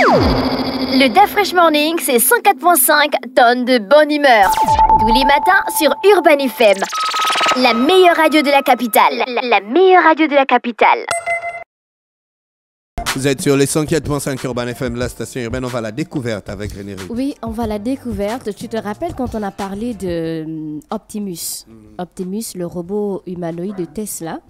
Le Da Fresh Morning, c'est 104.5 tonnes de bonne humeur. Tous les matins sur Urban FM. La meilleure radio de la capitale. La meilleure radio de la capitale. Vous êtes sur les 104.5 Urban FM, la station urbaine. On va à la découverte avec René Rive. Oui, on va à la découverte. Tu te rappelles quand on a parlé de Optimus Optimus, le robot humanoïde de Tesla.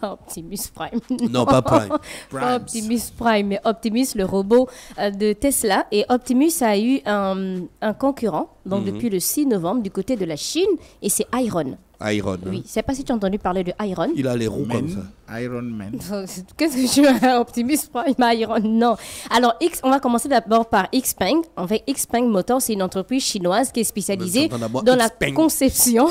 Pas Optimus Prime. Non, pas Prime. Pas Optimus Prime, mais Optimus, le robot de Tesla. Et Optimus a eu un concurrent, donc depuis le 6 novembre, du côté de la Chine, et c'est Iron. Iron. Oui, je ne sais pas si tu as entendu parler de Iron. Il a les roues comme ça. Iron Man. Qu'est-ce que tu as, Optimus Prime, Iron? Non. Alors, on va commencer d'abord par Xpeng. En fait, Xpeng Motors, c'est une entreprise chinoise qui est spécialisée dans la conception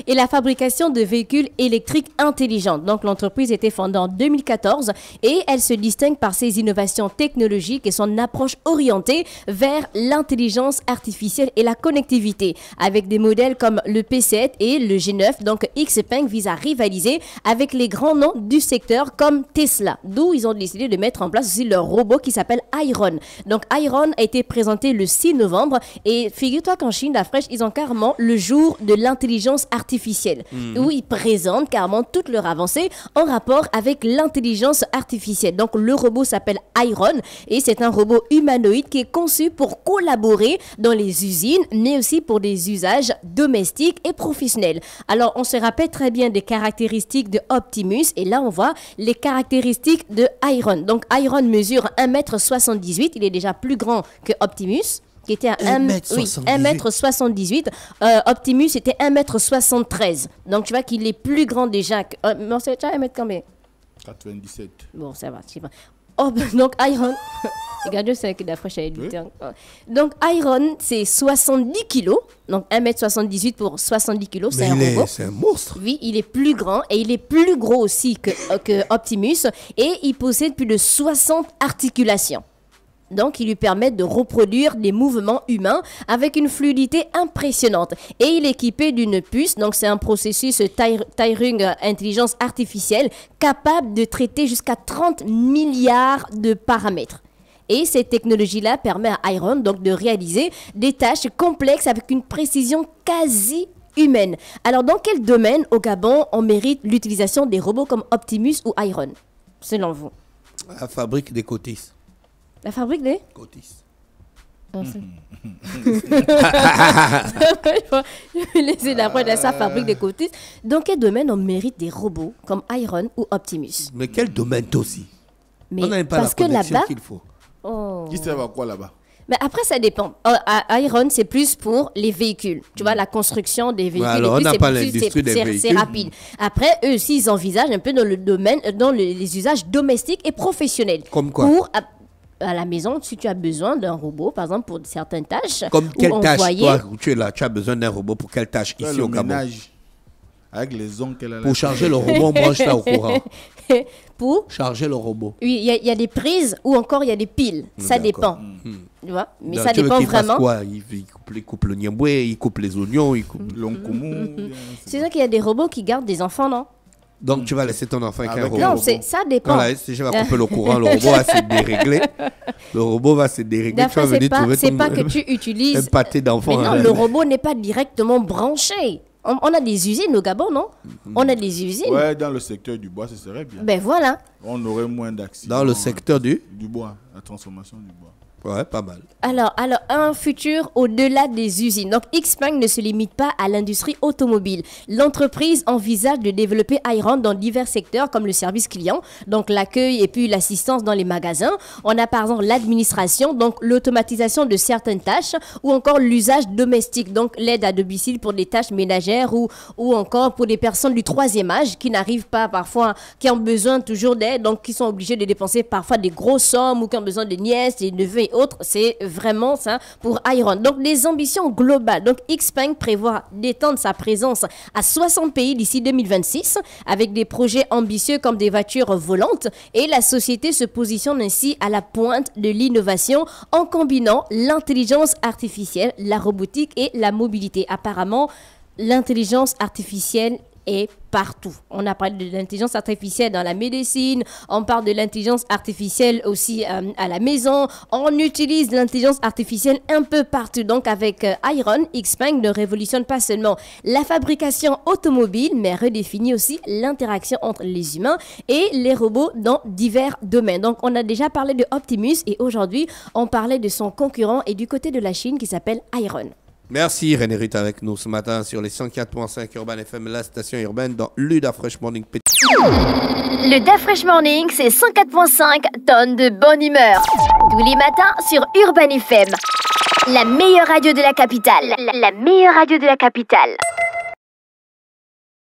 et la fabrication de véhicules électriques intelligents. Donc, l'entreprise a été fondée en 2014 et elle se distingue par ses innovations technologiques et son approche orientée vers l'intelligence artificielle et la connectivité. Avec des modèles comme le P7 et le G9, donc Xpeng vise à rivaliser avec les grands noms du secteur comme Tesla, d'où ils ont décidé de mettre en place aussi leur robot qui s'appelle Iron. Donc Iron a été présenté le 6 novembre et figure-toi qu'en Chine, la fraîche, ils ont carrément le jour de l'intelligence artificielle où ils présentent carrément toute leur avancée en rapport avec l'intelligence artificielle. Donc le robot s'appelle Iron et c'est un robot humanoïde qui est conçu pour collaborer dans les usines mais aussi pour des usages domestiques et professionnels. Alors on se rappelle très bien des caractéristiques de Optimus et là on voit les caractéristiques de Iron. Donc Iron mesure 1,78 m, il est déjà plus grand que Optimus qui était à 1,78 m. Optimus était 1,73 m. Donc tu vois qu'il est plus grand déjà que... non, c'est déjà 1 m combien? 97. Bon, ça va, c'est bon. Oh, donc Iron... Regarde, c'est que d'après j'ai dit. Donc Iron, c'est 70 kilos. Donc 1,78 m pour 70 kilos, c'est un robot. C'est un monstre. Oui, il est plus grand et il est plus gros aussi que Optimus. Et il possède plus de 60 articulations. Donc, ils lui permettent de reproduire des mouvements humains avec une fluidité impressionnante. Et il est équipé d'une puce, donc c'est un processus Turing intelligence artificielle capable de traiter jusqu'à 30 milliards de paramètres. Et cette technologie-là permet à Iron donc de réaliser des tâches complexes avec une précision quasi humaine. Alors, dans quel domaine au Gabon on mérite l'utilisation des robots comme Optimus ou Iron, selon vous? La fabrique des cotis. La fabrique des Cotis. Je vais laisser l'approche de sa fabrique des cotis. Dans quel domaine on mérite des robots comme Iron ou Optimus? Mais quel domaine aussi? Mais on n'a pas parce la que là-bas, qu'il faut. Qui sert à quoi là-bas? Mais après, ça dépend. Iron, c'est plus pour les véhicules. Tu vois, la construction des véhicules. Ouais, alors, on n'a pas l'industrie des véhicules. C'est rapide. Après, eux aussi, ils envisagent un peu dans le domaine, dans les usages domestiques et professionnels. Comme quoi? Pour, à la maison, si tu as besoin d'un robot, par exemple, pour certaines tâches. Comme quelle tâche? Envoyer... Toi, où tu es là, tu as besoin d'un robot pour quelle tâche ici au Gabon? Avec les ongles qu'elle a. Pour charger le robot, on branche ça au courant. Pour charger le robot. Oui, il y a des prises ou encore il y a des piles. Ça dépend. Tu vois? Mais Donc, ça tu veux dépend qu'il fasse vraiment. Quoi? Il coupe le niamboué, il coupe les oignons, il coupe... C'est ça qu'il y a des robots qui gardent des enfants, non? Donc tu vas laisser ton enfant avec un robot. Non, ça dépend. Voilà, si je vais couper le courant, le robot va se dérégler. Le robot va se dérégler. D'après, c'est pas que tu utilises... un pâté d'enfant. Mais non, le robot n'est pas directement branché. On a des usines au Gabon, non? On a des usines. Ouais, dans le secteur du bois, ce serait bien. Ben voilà. On aurait moins d'accidents. Dans le secteur du bois, la transformation du bois. Ouais, pas mal. Alors, un futur au-delà des usines. Donc, Xpeng ne se limite pas à l'industrie automobile. L'entreprise envisage de développer Iron dans divers secteurs comme le service client, donc l'accueil et puis l'assistance dans les magasins. On a par exemple l'administration, donc l'automatisation de certaines tâches ou encore l'usage domestique, donc l'aide à domicile pour des tâches ménagères ou encore pour des personnes du troisième âge qui n'arrivent pas parfois, qui ont besoin toujours d'aide, donc qui sont obligés de dépenser parfois des grosses sommes ou qui ont besoin de nièces, des neveux et autres. C'est vraiment ça pour Iron. Donc, les ambitions globales. Donc, Xpeng prévoit d'étendre sa présence à 60 pays d'ici 2026 avec des projets ambitieux comme des voitures volantes et la société se positionne ainsi à la pointe de l'innovation en combinant l'intelligence artificielle, la robotique et la mobilité. Apparemment, l'intelligence artificielle est partout. On a parlé de l'intelligence artificielle dans la médecine, on parle de l'intelligence artificielle aussi à la maison, on utilise l'intelligence artificielle un peu partout. Donc avec Iron, Xpeng ne révolutionne pas seulement la fabrication automobile, mais redéfinit aussi l'interaction entre les humains et les robots dans divers domaines. Donc on a déjà parlé de Optimus et aujourd'hui on parlait de son concurrent et du côté de la Chine qui s'appelle Iron. Merci René Ruth avec nous ce matin sur les 104.5 Urban FM, la station urbaine dans le Da Fresh Morning. Le Da Fresh Morning, c'est 104.5 tonnes de bonne humeur. Tous les matins sur Urban FM. La meilleure radio de la capitale. La meilleure radio de la capitale.